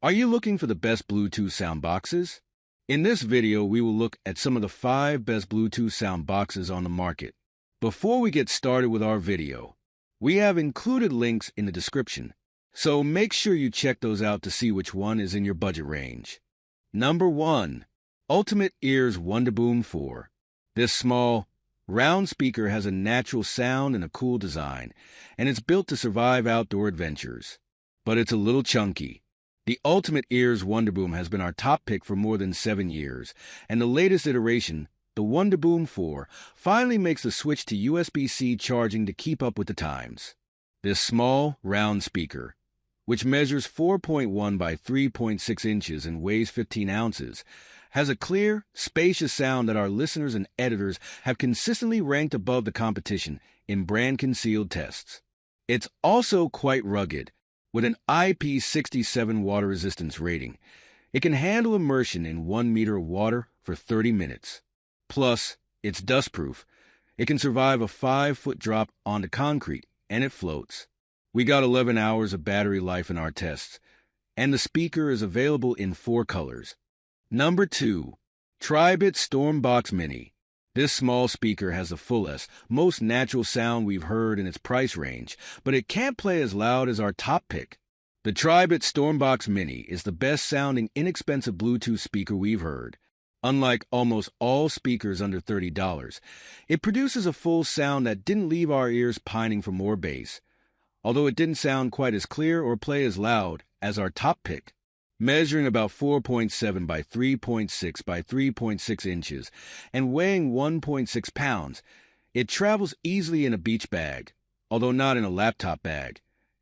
Are you looking for the best Bluetooth sound boxes? In this video, we will look at some of the 5 best Bluetooth sound boxes on the market. Before we get started with our video, we have included links in the description, so make sure you check those out to see which one is in your budget range. Number 1. Ultimate Ears Wonderboom 4. This small, round speaker has a natural sound and a cool design, and it's built to survive outdoor adventures. But it's a little chunky. The Ultimate Ears Wonderboom has been our top pick for more than 7 years, and the latest iteration, the Wonderboom 4, finally makes the switch to USB-C charging to keep up with the times. This small, round speaker, which measures 4.1 by 3.6 inches and weighs 15 ounces, has a clear, spacious sound that our listeners and editors have consistently ranked above the competition in brand-concealed tests. It's also quite rugged, with an IP67 water resistance rating. It can handle immersion in 1 meter of water for 30 minutes. Plus, it's dustproof. It can survive a 5-foot drop onto concrete, and it floats. We got 11 hours of battery life in our tests, and the speaker is available in 4 colors. Number 2. Tribit StormBox Mini. This small speaker has the fullest, most natural sound we've heard in its price range, but it can't play as loud as our top pick. The Tribit StormBox Mini is the best-sounding, inexpensive Bluetooth speaker we've heard. Unlike almost all speakers under $30, it produces a full sound that didn't leave our ears pining for more bass, although it didn't sound quite as clear or play as loud as our top pick. Measuring about 4.7 by 3.6 by 3.6 inches and weighing 1.6 pounds, it travels easily in a beach bag, although not in a laptop bag,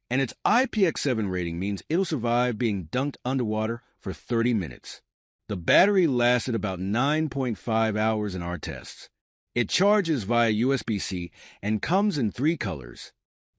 and its IPX7 rating means it'll survive being dunked underwater for 30 minutes. The battery lasted about 9.5 hours in our tests. It charges via USB-C and comes in 3 colors.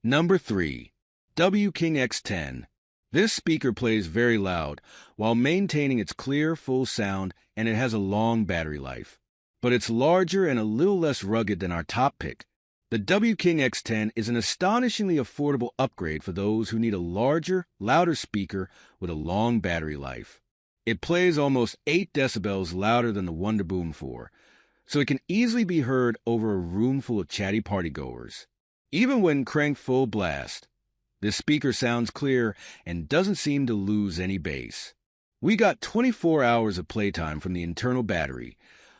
Number 3. W-King X10. This speaker plays very loud while maintaining its clear, full sound, and it has a long battery life. But it's larger and a little less rugged than our top pick. The W-King X10 is an astonishingly affordable upgrade for those who need a larger, louder speaker with a long battery life. It plays almost 8 decibels louder than the Wonderboom 4, so it can easily be heard over a room full of chatty partygoers. Even when cranked full blast, this speaker sounds clear and doesn't seem to lose any bass. We got 24 hours of playtime from the internal battery,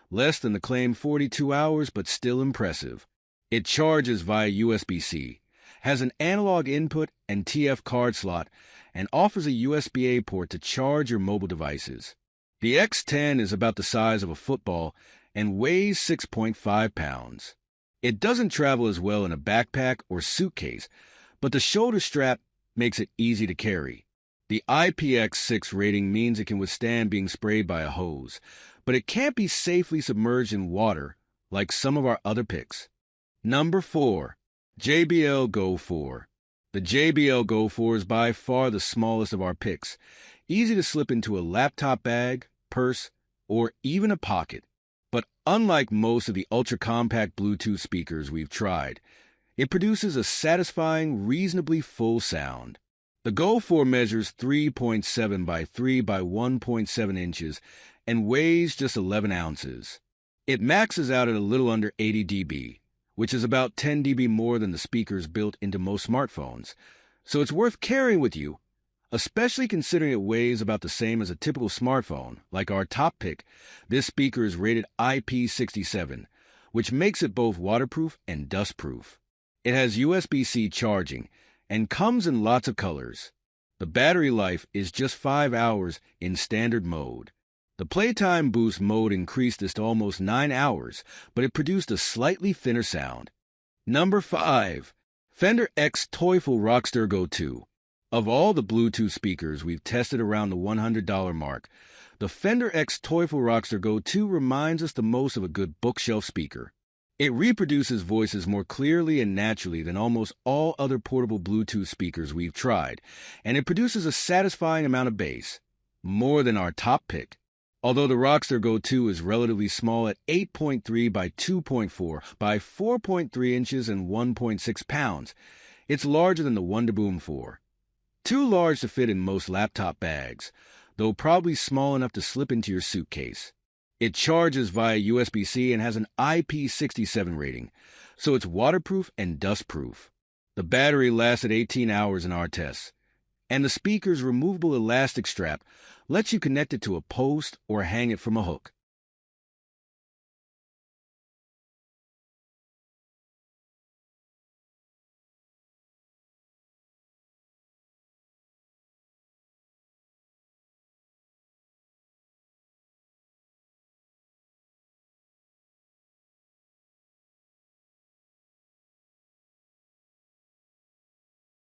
less than the claimed 42 hours, but still impressive. It charges via USB-C, has an analog input and TF card slot, and offers a USB-A port to charge your mobile devices. The X10 is about the size of a football and weighs 6.5 pounds. It doesn't travel as well in a backpack or suitcase, but the shoulder strap makes it easy to carry. The IPX6 rating means it can withstand being sprayed by a hose, but it can't be safely submerged in water like some of our other picks. Number 4. JBL Go 4. The JBL Go 4 is by far the smallest of our picks, easy to slip into a laptop bag, purse, or even a pocket. But unlike most of the ultra-compact Bluetooth speakers we've tried, it produces a satisfying, reasonably full sound. The Go 4 measures 3.7 by 3 by 1.7 inches and weighs just 11 ounces. It maxes out at a little under 80 dB, which is about 10 dB more than the speakers built into most smartphones, so it's worth carrying with you, especially considering it weighs about the same as a typical smartphone. Like our top pick, this speaker is rated IP67, which makes it both waterproof and dustproof. It has USB-C charging and comes in lots of colors. The battery life is just 5 hours in standard mode. The Playtime Boost mode increased this to almost 9 hours, but it produced a slightly thinner sound. Number 5. Fender X Teufel Rockster Go 2. Of all the Bluetooth speakers we've tested around the $100 mark, the Fender X Teufel Rockster Go 2 reminds us the most of a good bookshelf speaker. It reproduces voices more clearly and naturally than almost all other portable Bluetooth speakers we've tried, and it produces a satisfying amount of bass, more than our top pick. Although the Rockster Go 2 is relatively small at 8.3 by 2.4 by 4.3 inches and 1.6 pounds, it's larger than the Wonderboom 4. Too large to fit in most laptop bags, though probably small enough to slip into your suitcase. It charges via USB-C and has an IP67 rating, so it's waterproof and dustproof. The battery lasted 18 hours in our tests, and the speaker's removable elastic strap lets you connect it to a post or hang it from a hook.